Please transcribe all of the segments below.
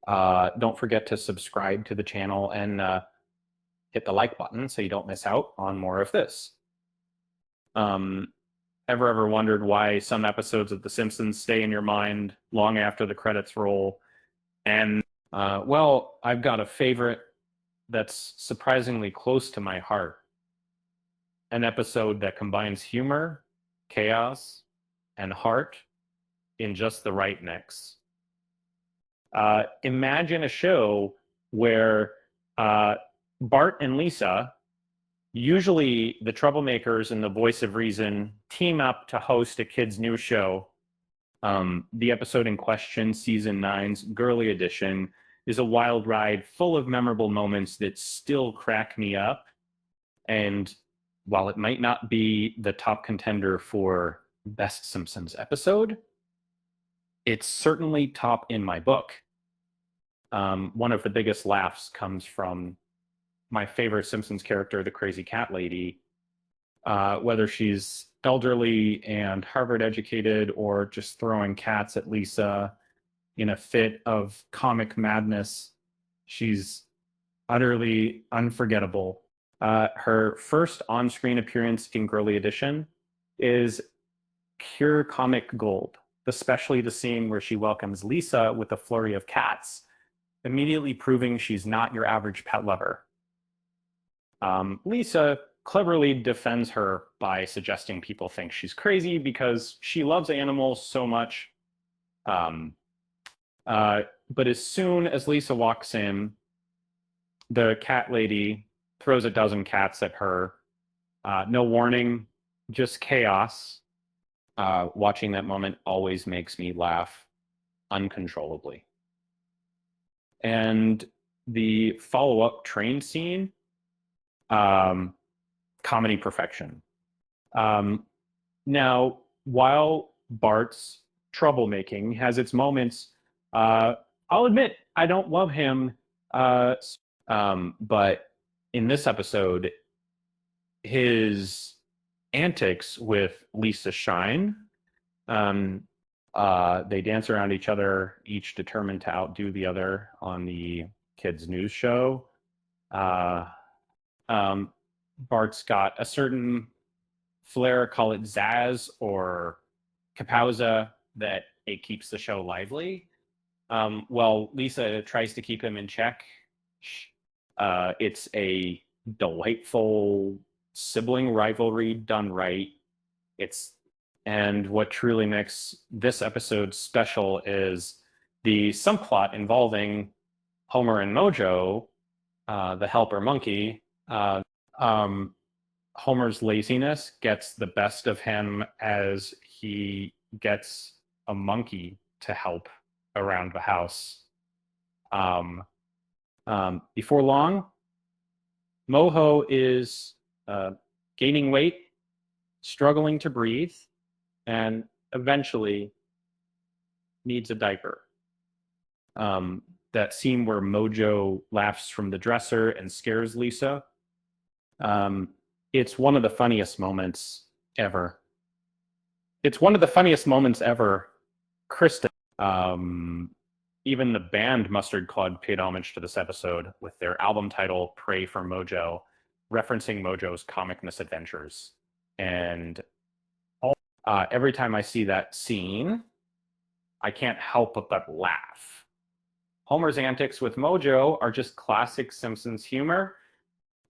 Don't forget to subscribe to the channel and hit the like button so you don't miss out on more of this. Um, ever wondered why some episodes of The Simpsons stay in your mind long after the credits roll? And well, I've got a favorite that's surprisingly close to my heart. An episode that combines humor, chaos, and heart in just the right mix. Imagine a show where uh, Bart and Lisa, usually the troublemakers and the voice of reason, team up to host a kids' news show. The episode in question, season 9's Girly Edition, is a wild ride full of memorable moments that still crack me up. And while it might not be the top contender for best Simpsons episode, it's certainly top in my book. One of the biggest laughs comes from my favorite Simpsons character, the crazy cat lady, whether she's elderly and Harvard educated or just throwing cats at Lisa in a fit of comic madness. She's utterly unforgettable. Her first on-screen appearance in Girly Edition is pure comic gold, especially the scene where she welcomes Lisa with a flurry of cats, immediately proving she's not your average pet lover. Lisa cleverly defends her by suggesting people think she's crazy because she loves animals so much. But as soon as Lisa walks in, the cat lady throws a dozen cats at her. No warning, just chaos. Watching that moment always makes me laugh uncontrollably. And the follow-up train scene, comedy perfection. Now, while Bart's troublemaking has its moments, I'll admit I don't love him, but in this episode, his antics with Lisa shine. They dance around each other, each determined to outdo the other on the kids' news show. Bart's got a certain flair, call it zazz or capauza, that it keeps the show lively. Well, Lisa tries to keep him in check. It's a delightful sibling rivalry done right. And what truly makes this episode special is the subplot involving Homer and Mojo, the helper monkey. Homer's laziness gets the best of him as he gets a monkey to help around the house. Before long, Mojo is gaining weight, struggling to breathe, and eventually needs a diaper. That scene where Mojo laughs from the dresser and scares Lisa, it's one of the funniest moments ever. It's one of the funniest moments ever. Kristen, even the band Mustard Clod paid homage to this episode with their album title, Pray for Mojo, referencing Mojo's comic misadventures. And every time I see that scene, I can't help but laugh. Homer's antics with Mojo are just classic Simpsons humor.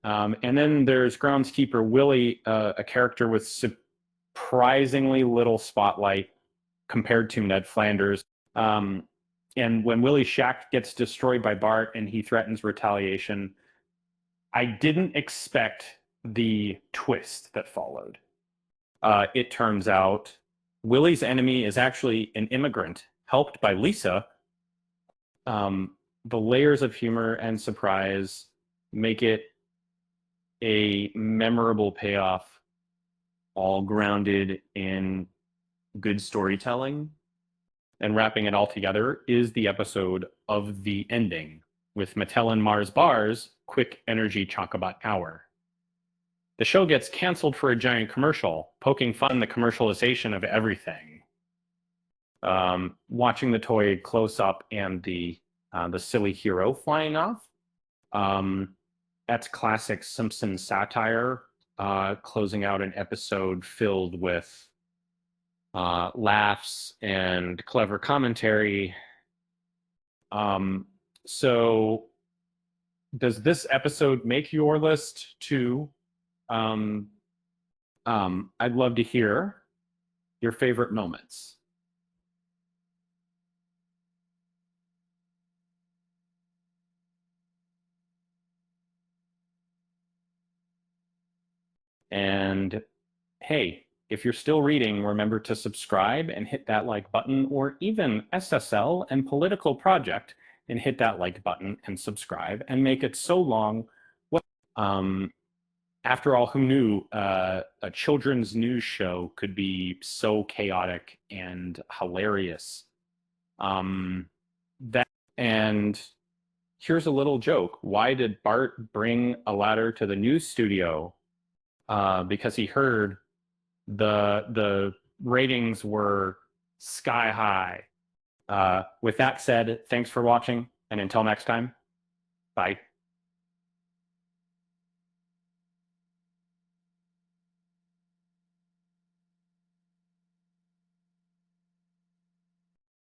And then there's groundskeeper Willie, a character with surprisingly little spotlight compared to Ned Flanders. And when Willie's shack gets destroyed by Bart and he threatens retaliation, I didn't expect the twist that followed. It turns out Willie's enemy is actually an immigrant helped by Lisa. The layers of humor and surprise make it a memorable payoff, all grounded in good storytelling. And wrapping it all together is the episode of the ending with Mattel and Mars Bar's Quick Energy Chocobot Hour. The show gets canceled for a giant commercial, poking fun the commercialization of everything. Watching the toy close up and the the silly hero flying off. That's classic Simpsons satire, closing out an episode filled with laughs and clever commentary. So does this episode make your list too? I'd love to hear your favorite moments. And hey, if you're still reading, remember to subscribe and hit that like button, or even SSL and Political Project and hit that like button and subscribe and make it so long. Um, After all, who knew a children's news show could be so chaotic and hilarious? That and here's a little joke. Why did Bart bring a ladder to the news studio? Because he heard the ratings were sky high. With that said, thanks for watching, and until next time, bye.